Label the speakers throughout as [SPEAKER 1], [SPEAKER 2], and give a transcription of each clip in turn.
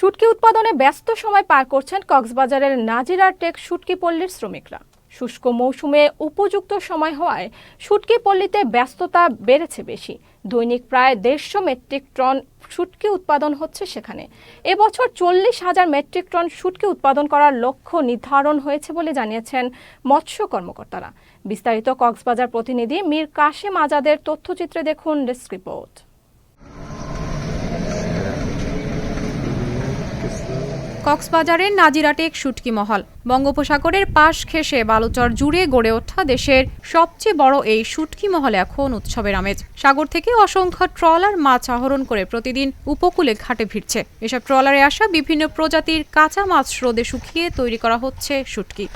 [SPEAKER 1] শুটকি উৎপাদনে ব্যস্ত সময় পার করছেন কক্সবাজারের নাজিরার টেক শুটকি পল্লীর শ্রমিকরা। শুষ্ক মৌসুমে উপযুক্ত সময় হওয়ায় শুটকি পল্লীতে ব্যস্ততা বেড়েছে বেশি। দৈনিক প্রায় 150 মেট্রিক টন শুটকি উৎপাদন হচ্ছে সেখানে। এবছর 40,000 মেট্রিক টন শুটকি উৎপাদন করার লক্ষ্য নির্ধারণ হয়েছে বলে জানিয়েছেন মৎস্য কর্মকর্তারা। বিস্তারিত কক্সবাজার প্রতিনিধি মীর কাশেম আজাদের তথ্যচিত্রে দেখুন ডেস্ক রিপোর্ট।
[SPEAKER 2] কক্সবাজারের নাজিরা টেক শুটকি মহল বঙ্গোপসাগরের পাশ ঘেঁষে বালুচর জুড়ে গড়ে ওঠা দেশের সবচেয়ে বড় এই শুটকি মহলে এখন উৎসবের আমেজ। সাগর থেকে অসংখ্য ট্রলার মাছ আহরণ করে প্রতিদিন উপকূলে ঘাটে ভিড়ছে। এসব ট্রলারে আসা বিভিন্ন প্রজাতির কাঁচা মাছ রোদে শুকিয়ে তৈরি করা হচ্ছে শুটকি।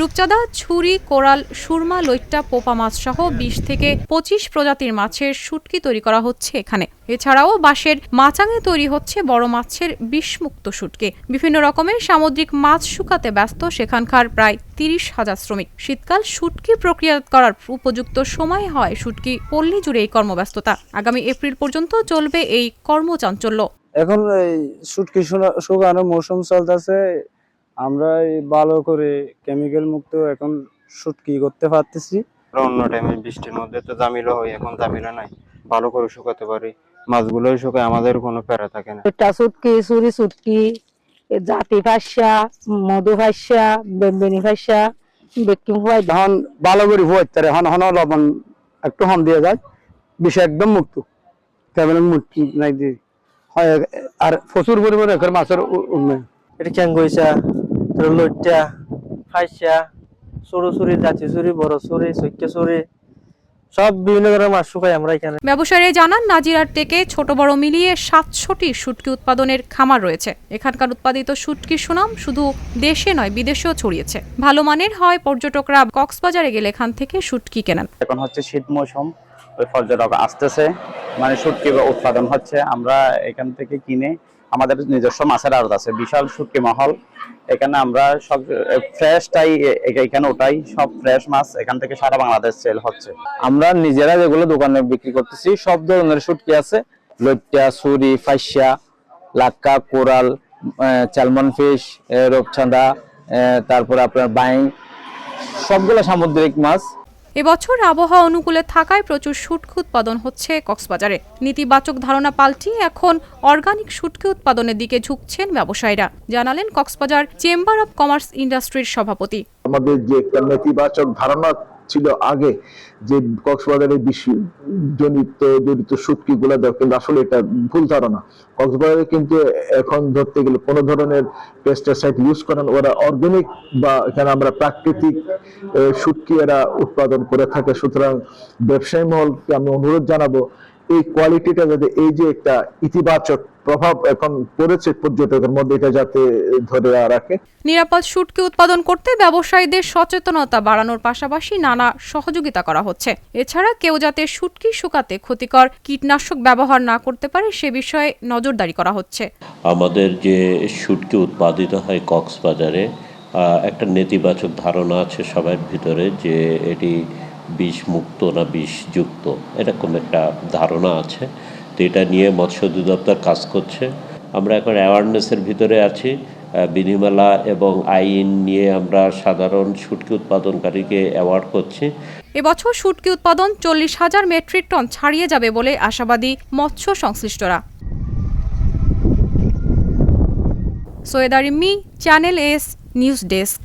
[SPEAKER 2] রূপচাঁদা, ছুরি, কোরাল, সুরমা, লইট্টা, পোপা মাছ সহ 20 থেকে 25 প্রজাতির মাছের শুটকি তৈরি করা হচ্ছে এখানে। এছাড়াও বাঁশের মাচাঙে তৈরি হচ্ছে বড় মাছের বিষমুক্ত শুটকি। বিভিন্ন রকমের সামুদ্রিক মাছ শুকাতে ব্যস্ত সেখানকার প্রায় 30,000 শ্রমিক। শীতকাল শুটকি প্রক্রিয়াজাত করার উপযুক্ত সময় হয় শুটকি পল্লী জুড়ে এই কর্মব্যস্ততা। আগামী এপ্রিল পর্যন্ত চলবে এই কর্মচাঞ্চল্য।
[SPEAKER 3] এখন শুটকি শুকানোর মৌসুম চলতেছে। আমরা ভালো করে কেমিক্যাল মুক্ত এখন শুটকি করতে পারতেছি।
[SPEAKER 4] অন্য টাইমে বৃষ্টির মধ্যে তো জামিলা হয়, এখন জামিলা নাই, ভালো করে শুকাতে পারি, মাছগুলো শুকায়, আমাদের কোনো প্যারা থাকে না।
[SPEAKER 5] শুটকি, চুরি শুটকি, জাতি ফাঁসা, মধু ফাঁসা, বেম্বেনি ফাঁসা, বেকিং হোয়াইট
[SPEAKER 3] ধান ভালো করে হইতে হন হন লবণ একটু হন দিয়ে যায়, বিষয় একদম মুক্ত, তেমন মুক্তি নাই দিয়ে হয়। আর প্রচুর পরিমাণে এখন মাছের উন্নয়ন।
[SPEAKER 6] এটা ক্যাঙ্গইসা, লইট্টা, ফাইসা, সরু চুরি, জাতি চুরি, বড় চুরি, চৈক্য চুরি, সব বিভিন্ন ধরনের মাছ শুকাই আমরা এখানে।
[SPEAKER 2] ব্যবসায়ীরা জানান নাজিরার টেকে ছোট বড় মিলিয়ে 700টি শুটকি উৎপাদনের খামার রয়েছে। এখানকার উৎপাদিত শুটকির সুনাম শুধু দেশে নয় বিদেশেও ছড়িয়েছে। ভালো মানের হয় পর্যটকরা কক্সবাজারে গেলে এখান থেকে শুটকি কেনেন।
[SPEAKER 7] এখন হচ্ছে শীত মৌসুম, ওই পর্যটক আসতেছে, মানে শুটকি উৎপাদন হচ্ছে। আমরা এখান থেকে কিনে আমাদের নিজস্ব মাছের আড়ত আছে, বিশাল শুটকি মহল। এখানে আমরা সব ফ্রেশটাই এখানে ওটাই, সব ফ্রেশ মাছ এখান থেকে সারা বাংলাদেশ সেল হচ্ছে।
[SPEAKER 3] আমরা নিজেরা যেগুলো দোকানে বিক্রি করতেছি সব ধরনের শুটকি আছে, লইট্টা, ছুরি, ফাইসা, লাক্কা, কোরাল, স্যালমন ফিশ, রূপচাঁদা, তারপরে আপনার বাইং, সবগুলো সামুদ্রিক মাছ।
[SPEAKER 2] এবছর আবহাওয়া অনুকূলে থাকায় প্রচুর শুটকি উৎপাদন হচ্ছে কক্সবাজারে। নেতিবাচক ধারণা পাল্টিয়ে এখন অর্গানিক শুটকি উৎপাদনের দিকে ঝুঁকছেন ব্যবসায়ীরা, জানালেন কক্সবাজার চেম্বার অব কমার্স ইন্ডাস্ট্রির সভাপতি।
[SPEAKER 8] আমাদের যে একটা নেতিবাচক ধারণা ছিল আগে যে কক্সবাজারে জড়িত শুটকি গুলা দেওয়া, কিন্তু আসলে এটা ভুল ধারণা। কক্সবাজারে কিন্তু এখন ধরতে গেলে কোনো ধরনের পেস্টিসাইড ইউজ করেন, ওরা অর্গানিক বা এখানে আমরা প্রাকৃতিক শুটকি এরা উৎপাদন করে থাকে। সুতরাং ব্যবসায়ী মহলকে আমি অনুরোধ জানাবো এই কোয়ালিটিটা যাতে, এই যে একটা ইতিবাচক প্রভাব এখন পড়েছে পর্যটকের মধ্যে, এটা যাতে ধরে রাখে।
[SPEAKER 2] নিরাপদ শুটকি উৎপাদন করতে ব্যবসায়ীদের সচেতনতা বাড়ানোর পাশাপাশি নানা সহযোগিতা করা হচ্ছে। এছাড়া কেউ যাতে শুটকি শুকাতে ক্ষতিকর কীটনাশক ব্যবহার না করতে পারে সে বিষয়ে নজরদারি করা হচ্ছে।
[SPEAKER 9] আমাদের যে শুটকি উৎপাদিত হয় কক্সবাজারে, একটা নেতিবাচক ধারণা আছে সবার ভিতরে যে এটি বিষমুক্ত না বিষযুক্ত, এরকম একটা ধারণা আছে। তো এটা নিয়ে মৎস্য অধিদপ্তর কাজ করছে। আমরা এখন অ্যাওয়ারনেসের ভিতরে আছি। বিধিমালা এবং আইন নিয়ে আমরা সাধারণ শুটকি উৎপাদনকারীকে অ্যাওয়ার্ড করছি।
[SPEAKER 2] এবছর শুটকি উৎপাদন 40,000 মেট্রিক টন ছাড়িয়ে যাবে বলে আশাবাদী মৎস্য সংশ্লিষ্টরা। Syeda Rimmi, channel S news desk.